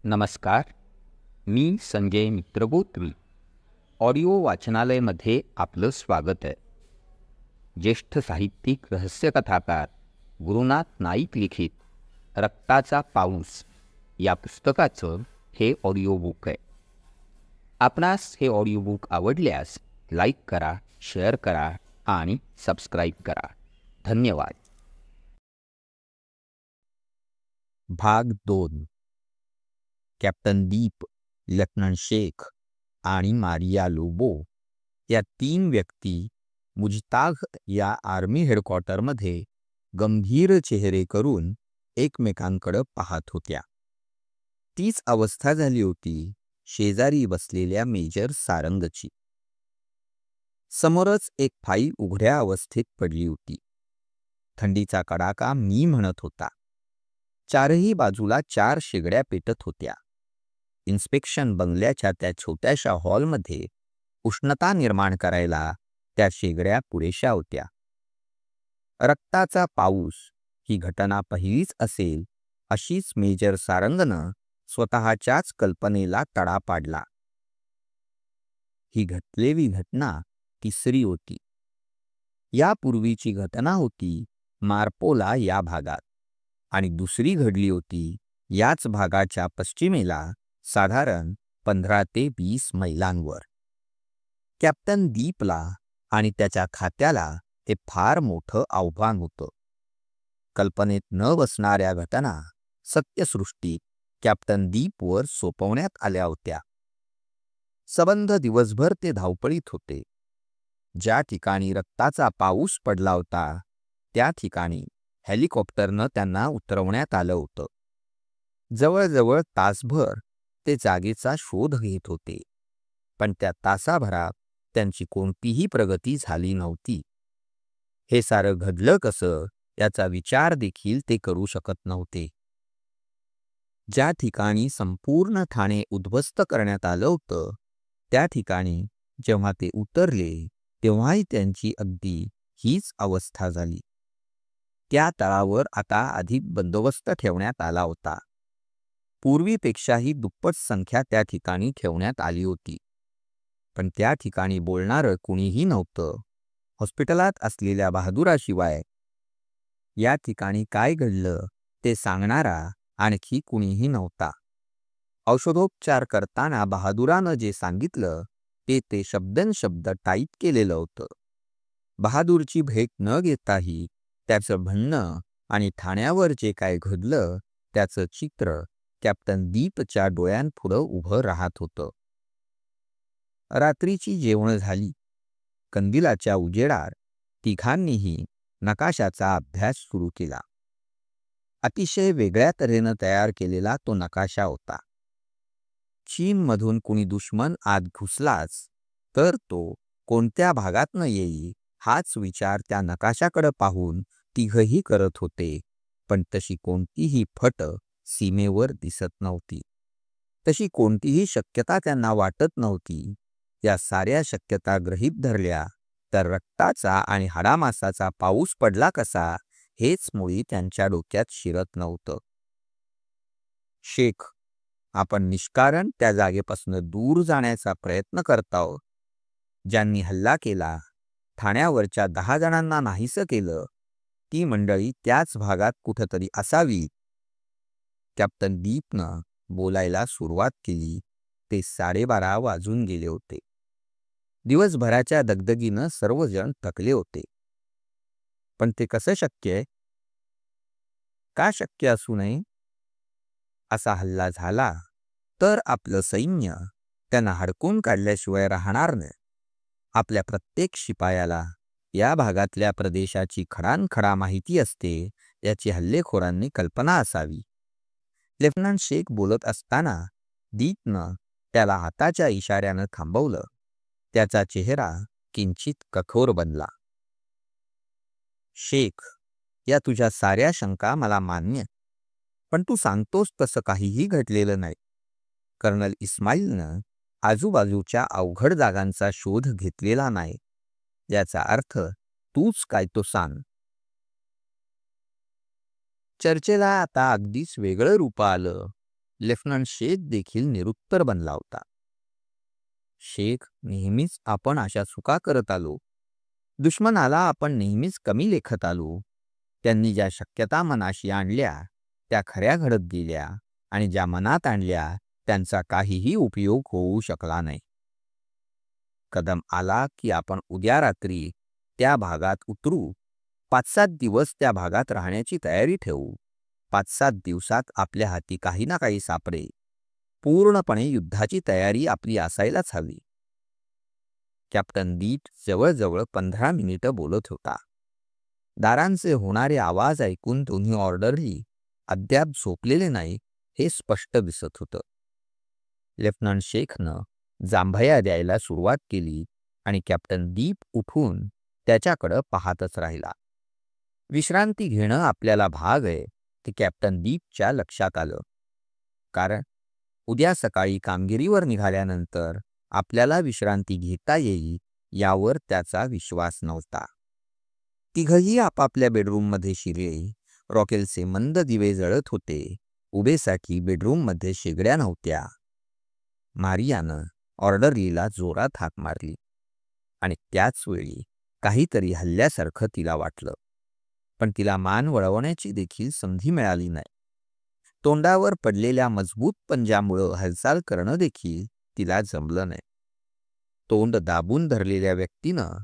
नमस्कार. मी संजय मित्रगोत्री. ऑडिओ वाचनालयमध्ये आपलं स्वागत आहे. ज्येष्ठ साहित्यिक रहस्यकथाकार गुरुनाथ नाईक लिखित रक्ताचा पाऊस या पुस्तकाचं हे ऑडिओ बुक आहे. आपणास हे ऑडिओ बुक आवडल्यास लाईक करा, शेअर करा आणि सबस्क्राईब करा. धन्यवाद. भाग 2. कॅप्टन दीप, लेफ्टनंट शेख आणि मारिया लोबो या 3 व्यक्ती मुजताघ या आर्मी हेडक्वार्टरमध्ये गंभीर चेहरे करून एकमेकांकडे पाहत होत्या. तीच अवस्था झाली होती शेजारी बसलेल्या मेजर सारंगची. समोरच एक फाईल उघड्या अवस्थेत पडली होती. थंडीचा कडाका मी म्हणत होता. चारही बाजूला 4 शेगड्या पेटत होत्या. इन्स्पेक्शन बंगल्याच्या त्या छोट्याशा हॉलमध्ये उष्णता निर्माण करायला त्या शेगड्या पुरेशा होत्या. रक्ताचा पाऊस ही घटना पहिलीच असेल अशीच मेजर सारंगनं स्वतःच्याच कल्पनेला तडा पाडला. ही घडलेली घटना तिसरी होती. यापूर्वीची घटना होती मार्पोला या भागात आणि दुसरी घडली होती याच भागाच्या पश्चिमेला साधारण 15 ते 20 मैलांवर. कॅप्टन दीपला आणि त्याच्या खात्याला हे फार मोठं आव्हान होतं. कल्पनेत न बसणाऱ्या घटना सत्यसृष्टीत कॅप्टन दीपवर सोपवण्यात आल्या होत्या. सबंध दिवसभर ते धावपळीत होते. ज्या ठिकाणी रक्ताचा पाऊस पडला होता त्या ठिकाणी हेलिकॉप्टरनं त्यांना उतरवण्यात आलं होतं. जवळजवळ तासभर ते जागेचा शोध घेत होते, पण त्या तासाभरात त्यांची कोणतीही प्रगती झाली नव्हती. हे सारं घडलं कसं याचा विचार देखील ते करू शकत नव्हते. ज्या ठिकाणी संपूर्ण ठाणे उद्ध्वस्त करण्यात आलं होतं त्या ठिकाणी जेव्हा ते उतरले तेव्हाही त्यांची अगदी हीच अवस्था झाली. त्या तळावर आता अधिक बंदोबस्त ठेवण्यात आला होता. पूर्वीपेक्षाही दुप्पट संख्या त्या ठिकाणी ठेवण्यात आली होती. पण त्या ठिकाणी बोलणारं कुणीही नव्हतं. हॉस्पिटलात असलेल्या बहादुराशिवाय या ठिकाणी काय घडलं ते सांगणारा आणखी कुणीही नव्हता. औषधोपचार करताना बहादुरानं जे सांगितलं ते शब्दनशब्द टाईप केलेलं होतं. बहादूरची भेट न घेताही त्याचं म्हणणं आणि ठाण्यावर जे काय घडलं त्याचं चित्र कॅप्टन दीपच्या डोळ्यांपुढं उभं राहत होतं. रात्रीची जेवण झाली. कंदिलाच्या उजेडात तिघांनीही नकाशाचा अभ्यास सुरू केला. अतिशय वेगळ्या तऱ्हेनं तयार केलेला तो नकाशा होता. चीनमधून कुणी दुश्मन आत घुसलाच तर तो कोणत्या भागातनं येईल हाच विचार त्या नकाशाकडे पाहून तिघही करत होते. पण तशी कोणतीही फट सीमेवर दिसत नव्हती. तशी कोणतीही शक्यता त्यांना वाटत नव्हती. या साऱ्या शक्यता गृहीत धरल्या तर रक्ताचा आणि हाडामासाचा पाऊस पडला कसा हेच मुळी त्यांच्या डोक्यात शिरत नव्हतं. शेख, आपण निष्कारण त्या जागेपासून दूर जाण्याचा प्रयत्न करताव. ज्यांनी हल्ला केला, ठाण्यावरच्या 10 जणांना नाहीसं केलं, ती मंडळी त्याच भागात कुठंतरी असावी. कॅप्टन दीपनं बोलायला सुरुवात केली. ते 12:30 वाजून गेले होते. दिवसभराच्या दगदगीनं सर्वजण थकले होते. पण ते कसं शक्य आहे? का शक्य असू नये? असा हल्ला झाला तर आपलं सैन्य त्यांना हडकून काढल्याशिवाय राहणार नाही. आपल्या प्रत्येक शिपायाला या भागातल्या प्रदेशाची खडानखडा माहिती असते याची हल्लेखोरांनी कल्पना असावी. लेफ्टनंट शेख बोलत असताना दीपनं त्याला हाताच्या इशाऱ्यानं थांबवलं. त्याचा चेहरा किंचित कठोर बनला. शेख, या तुझ्या साऱ्या शंका मला मान्य, पण तू सांगतोस तसं काहीही घडलेलं नाही. कर्नल इस्माईलनं आजूबाजूच्या अवघड जागांचा शोध घेतलेला नाही. याचा अर्थ तूच काय तो सांग. चर्चेला आता अगदीच वेगळं रूप आलं. लेफ्टनंट शेख देखील निरुत्तर बनला होता. शेख, नेहमीच आपण अशा चुका करत आलो. दुश्मनाला आपण नेहमीच कमी लेखत आलो. त्यांनी ज्या शक्यता मनाशी आणल्या त्या खऱ्या घडत गेल्या आणि ज्या मनात आणल्या त्यांचा काहीही उपयोग होऊ शकला नाही. कदम आला की आपण उद्या रात्री त्या भागात उतरू. 5-7 दिवस त्या भागात राहण्याची तयारी ठेवू. 5-7 दिवसात आपल्या हाती काही ना काही सापडे. पूर्णपणे युद्धाची तयारी आपली असायलाच हवी. कॅप्टन दीट जवळजवळ 15 मिनिटं बोलत होता. दारांचे होणारे आवाज ऐकून दोन्ही ऑर्डरली अद्याप झोपलेले नाही हे स्पष्ट दिसत होतं. लेफ्टनंट शेखनं जांभया द्यायला सुरुवात केली आणि कॅप्टन दीप उठून त्याच्याकडं पाहतच राहिला. विश्रांती घेणं आपल्याला भाग आहे ते कॅप्टन दीपच्या लक्षात आलं. कारण उद्या सकाळी कामगिरीवर निघाल्यानंतर आपल्याला विश्रांती घेता येईल यावर त्याचा विश्वास नव्हता. तिघही आपापल्या बेडरूममध्ये शिरले. रॉकेलचे मंद दिवे जळत होते. उभेसाठी बेडरूममध्ये शेगड्या नव्हत्या. मारियानं ऑर्डरलीला जोरात हाक मारली आणि त्याच वेळी काहीतरी हल्ल्यासारखं तिला वाटलं. पण तिला मान वळवण्याची देखील संधी मिळाली नाही. तोंडावर पडलेल्या मजबूत पंजामुळं हालचाल करणं देखील तिला जमलं नाही. तोंड दाबून धरलेल्या व्यक्तीनं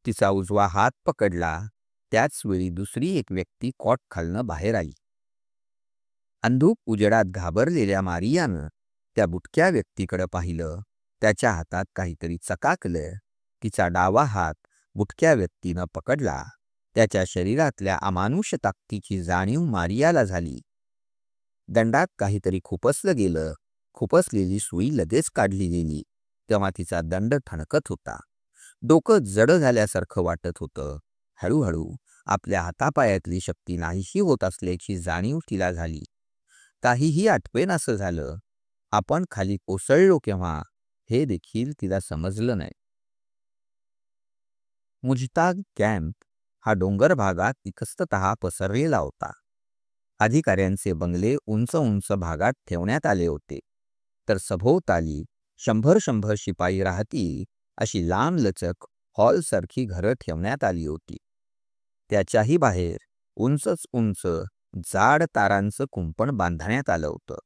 तिचा उजवा हात पकडला. त्याच वेळी दुसरी एक व्यक्ती कॉट खालनं बाहेर आली. अंधूक उजेडात घाबरलेल्या मारियानं त्या बुटक्या व्यक्तीकडे पाहिलं. त्याच्या हातात काहीतरी चकाकलं. तिचा डावा हात बुटक्या व्यक्तीनं पकडला. त्याच्या शरीरातल्या अमानुष ताकदीची जाणीव मारियाला झाली. दंडात काहीतरी खुपसलं गेलं. खुपसलेली सुई लगेच काढली गेली तेव्हा तिचा दंड ठणकत होता. डोकं जड झाल्यासारखं वाटत होतं. हळूहळू आपल्या हातापायातली शक्ती नाहीशी होत असल्याची जाणीव तिला झाली. काहीही आठवेनासं झालं. आपण खाली कोसळलो केव्हा हे देखील तिला समजलं नाही. मुजताग कॅम्प हा डोंगर भागात इतस्ततः पसरलेला होता. अधिकाऱ्यांचे बंगले उंच उंच भागात ठेवण्यात आले होते. तर सभोवताली 100 शिपाई राहतील अशी लांबलचक हॉलसारखी घरं ठेवण्यात आली होती. त्याच्याही बाहेर उंचच उंच जाड तारांचं कुंपण बांधण्यात आलं होतं.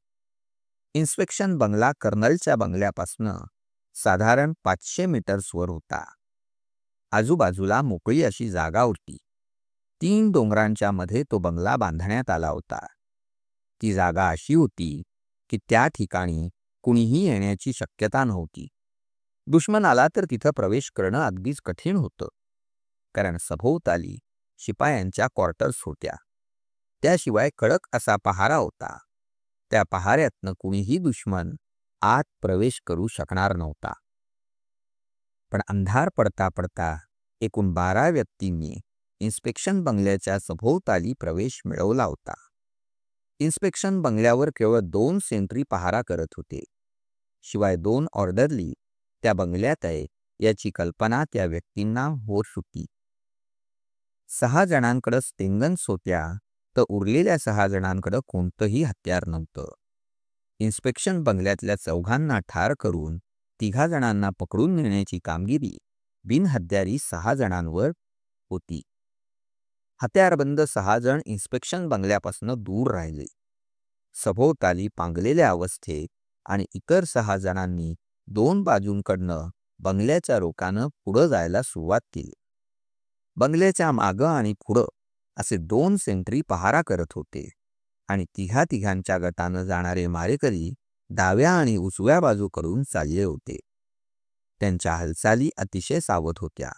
इन्स्पेक्शन बंगला कर्नलच्या बंगल्यापासनं साधारण 500 मीटर्सवर होता. आजूबाजूला मोकळी अशी जागा होती. 3 डोंगरांच्या मध्ये तो बंगला बांधण्यात आला होता. ती जागा अशी होती की त्या ठिकाणी कुणीही येण्याची शक्यता नव्हती. दुश्मन आला तर तिथं प्रवेश करणं अगदीच कठीण होतं. कारण सभोवताली शिपायांच्या क्वार्टर्स होत्या. त्याशिवाय कडक असा पहारा होता. त्या पहाऱ्यातनं कुणीही दुश्मन आत प्रवेश करू शकणार नव्हता. पण अंधार पडता पडता एकूण 12 व्यक्तींनी इन्स्पेक्शन बंगल्याच्या सभोवताली प्रवेश मिळवला होता. इन्स्पेक्शन बंगल्यावर केवळ 2 सेंट्री पहारा करत होते. शिवाय 2 ऑर्डरली त्या बंगल्यात आहे याची कल्पना त्या व्यक्तींना होत होती. 6 जणांकडे स्टेंगन्स होत्या तर उरलेल्या 6 जणांकडे कोणतंही हत्यार नव्हतं. इन्स्पेक्शन बंगल्यातल्या 4घांना ठार करून 3 जणांना पकडून नेण्याची कामगिरी बिनहत्यारी 6 जणांवर होती. हत्यारबंद 6 जण इन्स्पेक्शन बंगल्यापासून दूर राहिले. सभोवताली पांगलेल्या अवस्थेत आणि इतर 6 जणांनी 2 बाजूंकडनं बंगल्याच्या रोखानं पुढं जायला सुरुवात केली. बंगल्याच्या मागं आणि पुढं असे 2 सेंट्री पहारा करत होते आणि तिघांच्या गटानं जाणारे मारेकरी डाव्या आणि उजव्या बाजूकडून चालले होते. त्यांच्या हालचाली अतिशय सावध होत्या.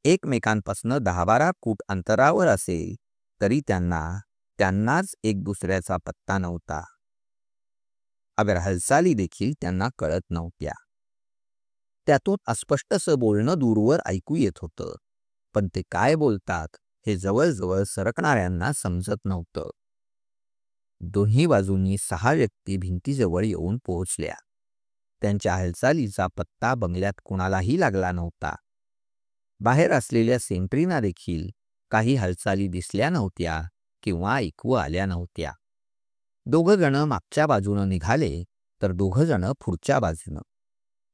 एकमेकांपासून 10-12 फूट अंतरावर असेल तरी त्यांनाच एक दुसऱ्याचा पत्ता नव्हता. अगर हालचाली देखील त्यांना कळत नव्हत्या. त्यातून अस्पष्टसं बोलणं दूरवर ऐकू येत होतं. पण ते काय बोलतात हे जवळजवळ सरकणाऱ्यांना समजत नव्हतं. दोन्ही बाजूंनी 6 व्यक्ती भिंतीजवळ येऊन पोहोचल्या. त्यांच्या हालचालीचा पत्ता बंगल्यात कुणालाही लागला नव्हता. बाहेर असलेल्या सेंट्रीना देखील काही हालचाली दिसल्या नव्हत्या किंवा ऐकू आल्या नव्हत्या. दोघं जण मागच्या बाजूनं निघाले तर दोघं जण पुढच्या बाजूनं.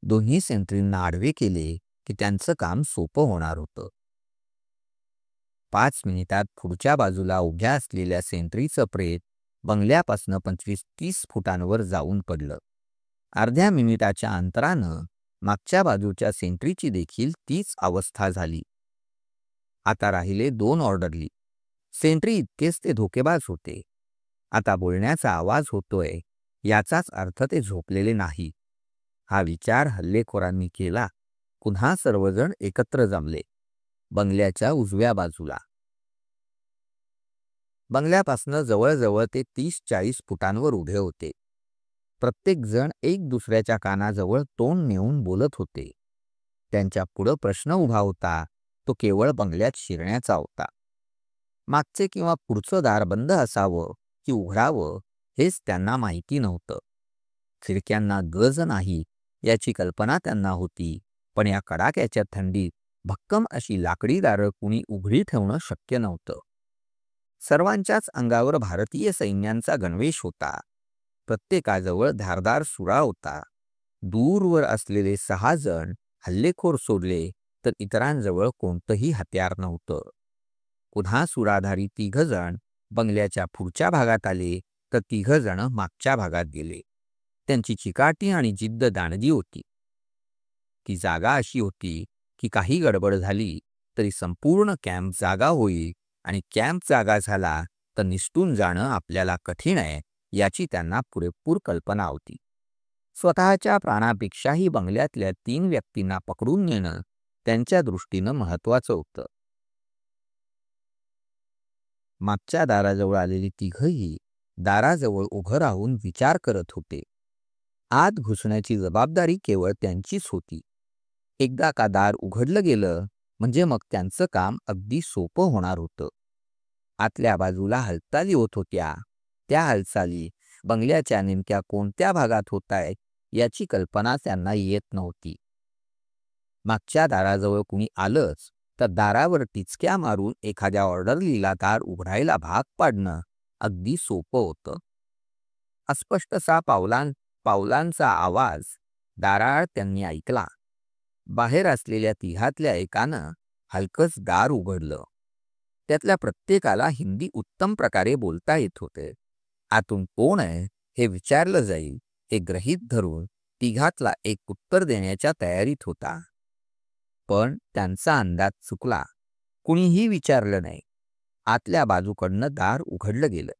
दोन्ही सेंट्रींना आडवे केले की त्यांचं काम सोपं होणार होतं. 5 मिनिटात पुढच्या बाजूला उभ्या असलेल्या सेंट्रीचं प्रेत बंगल्यापासनं 25-30 फुटांवर जाऊन पडलं. अर्ध्या मिनिटाच्या अंतरानं मागच्या बाजूच्या सेंट्रीची देखील तीच अवस्था झाली. आता राहिले 2 ऑर्डरली. सेंट्री इतकेच ते धोकेबाज होते. आता बोलण्याचा आवाज होतोय याचाच अर्थ ते झोपलेले नाही. हा विचार हल्लेखोरांनी केला. पुन्हा सर्वजण एकत्र जमले. बंगल्याच्या उजव्या बाजूला. बंगल्यापासनं जवळजवळ ते 30-40 फुटांवर उभे होते. प्रत्येक जण एक दुसऱ्याच्या कानाजवळ तोंड नेऊन बोलत होते. त्यांच्या पुढं प्रश्न उभा होता तो केवळ बंगल्यात शिरण्याचा होता. मागचे किंवा पुढचं दार बंद असावं की उघडावं हेच त्यांना माहिती नव्हतं. खिडक्यांना गज नाही याची कल्पना त्यांना होती, पण या कडाक्याच्या थंडीत भक्कम अशी लाकडी दारं कुणी उघडी ठेवणं शक्य नव्हतं. सर्वांच्याच अंगावर भारतीय सैन्यांचा गणवेश होता. प्रत्येकाजवळ धारदार सुरा होता. दूरवर असलेले 6 जण हल्लेखोर सोडले तर इतरांजवळ कोणतंही हत्यार नव्हतं. पुन्हा सुराधारी 3 जण बंगल्याच्या पुढच्या भागात आले तर 3 जण मागच्या भागात गेले. त्यांची चिकाटी आणि जिद्द दांडगी होती. ती जागा अशी होती की काही गडबड झाली तरी संपूर्ण कॅम्प जागा होईल आणि कॅम्प जागा झाला तर निसटून जाणं आपल्याला कठीण आहे याची त्यांना पुरेपूर कल्पना होती. स्वतःच्या प्राणापेक्षाही बंगल्यातल्या 3 व्यक्तींना पकडून नेणं त्यांच्या दृष्टीनं महत्वाचं होतं. मागच्या दाराजवळ आलेली 3ही दाराजवळ उभं राहून विचार करत होते. आत घुसण्याची जबाबदारी केवळ त्यांचीच होती. एकदा का दार उघडलं गेलं म्हणजे मग त्यांचं काम अगदी सोपं होणार होतं. आतल्या बाजूला हालचाली होत होत्या. त्या हालचाली बंगल्याच्या नेमक्या कोणत्या भागात होत आहेत याची कल्पना त्यांना येत नव्हती. मागच्या दाराजवळ कुणी आलंच तर दारावर टिचक्या मारून एखाद्या ऑर्डरलीला दार उघडायला भाग पाडणं अगदी सोपं होतं. अस्पष्टसा पावलांचा आवाज दाराआड त्यांनी ऐकला. बाहेर असलेल्या 3तल्या एकानं हलकंच दार उघडलं. त्यातल्या प्रत्येकाला हिंदी उत्तम प्रकारे बोलता येत होते. आतून कोण आहे हे विचारलं जाईल हे गृहीत धरून 3तला एक उत्तर देण्याच्या तयारीत होता. पण त्यांचा अंदाज चुकला. कुणीही विचारलं नाही. आतल्या बाजूकडनं दार उघडलं गेलं.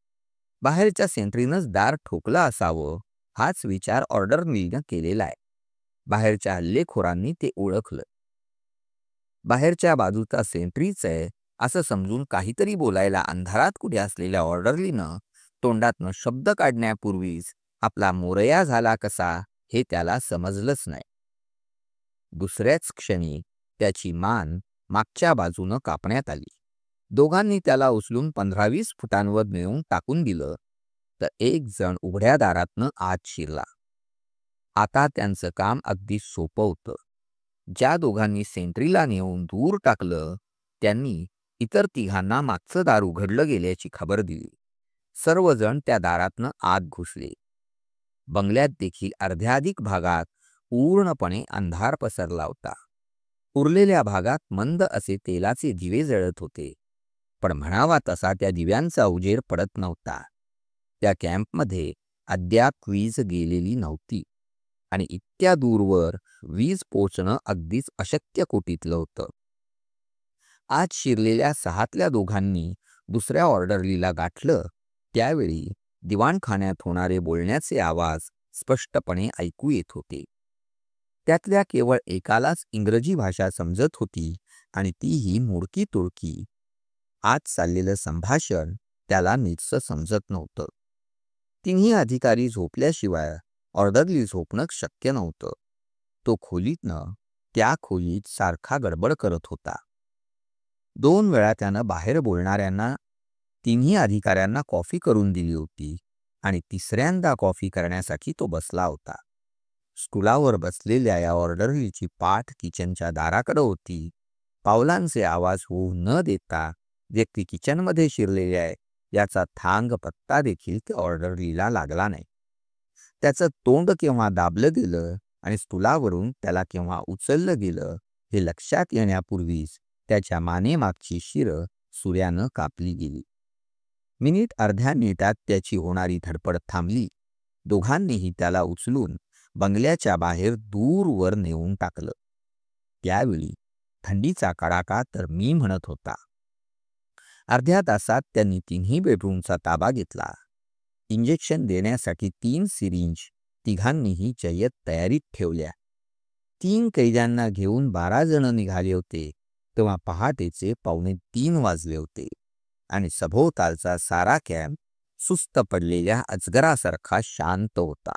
बाहेरच्या सेंट्रीनंच दार ठोकलं असावं हाच विचार ऑर्डरलीनं केलेला आहे. बाहेरच्या हल्लेखोरांनी ते ओळखलं. बाहेरच्या बाजूचा सेंट्रीच आहे असं समजून काहीतरी बोलायला अंधारात कुठे असलेल्या ऑर्डरलीनं तोंडातनं शब्द काढण्यापूर्वीच आपला मोरया झाला कसा हे त्याला समजलंच नाही. दुसऱ्याच क्षणी त्याची मान मागच्या बाजूनं कापण्यात आली. दोघांनी त्याला उचलून 15-20 फुटांवर नेऊन टाकून दिलं तर एक जण उघड्या दारातनं आत शिरला. आता त्यांचं काम अगदी सोपं होतं. ज्या दोघांनी सेंट्रीला नेऊन दूर टाकलं त्यांनी इतर 3घांना मागचं दार उघडलं गेल्याची खबर दिली. सर्वजण त्या दारातनं आत घुसले. बंगल्यात देखील अर्ध्याधिक भागात पूर्णपणे अंधार पसरला होता. उरलेल्या भागात मंद असे तेलाचे दिवे जळत होते. पण म्हणावा तसा त्या दिव्यांचा उजेड पडत नव्हता. त्या कॅम्पमध्ये अद्याप वीज गेलेली नव्हती आणि इतक्या दूरवर वीज पोचणं अगदीच अशक्य कोटीतलं होतं. आज शिरलेल्या 6तल्या दोघांनी दुसऱ्या ऑर्डरलीला गाठलं त्यावेळी दिवाणखान्यात होणारे बोलण्याचे आवाज स्पष्टपणे ऐकू येत होते. त्यातल्या केवळ एकालाच इंग्रजी भाषा समजत होती आणि तीही मोडकी तोडकी. आज चाललेलं संभाषण त्याला नीटसं समजत नव्हतं. 3ही अधिकारी झोपल्याशिवाय ऑर्डरली झोपणं शक्य नव्हतं. तो खोलीतनं त्या खोलीत सारखा गडबड करत होता. 2 वेळा त्यानं बाहेर बोलणाऱ्यांना 3ही अधिकाऱ्यांना कॉफी करून दिली होती आणि 3ऱ्यांदा कॉफी करण्यासाठी तो बसला होता. स्टुलावर बसलेल्या या ऑर्डरलीची पाठ किचनच्या दाराकडे होती. पावलांचे आवाज होऊ न देता व्यक्ती किचनमध्ये शिरलेली आहे याचा थांग पत्ता देखील त्या ऑर्डरलीला लागला नाही. त्याचं तोंड केव्हा दाबलं गेलं आणि स्टुलावरून त्याला केव्हा उचललं गेलं हे लक्षात येण्यापूर्वीच त्याच्या मानेमागची शिरं सूर्यानं कापली गेली. मिनिट अर्ध्या मिनिटात त्याची होणारी धडपड थांबली. दोघांनीही त्याला उचलून बंगल्याच्या बाहेर दूरवर नेऊन टाकलं. त्यावेळी थंडीचा कडाका तर मी म्हणत होता. अर्ध्या तासात त्यांनी तिन्ही बेडरूमचा ताबा घेतला. इंजेक्शन देण्यासाठी 3 सिरिंज तिघांनीही जय्यत तयारीत ठेवल्या. 3 कैद्यांना घेऊन 12 जण निघाले होते तेव्हा पहाटेचे 2:45 वाजले होते आणि सभोवतालचा सारा कॅम्प सुस्त पडलेल्या अजगरासारखा शांत होता.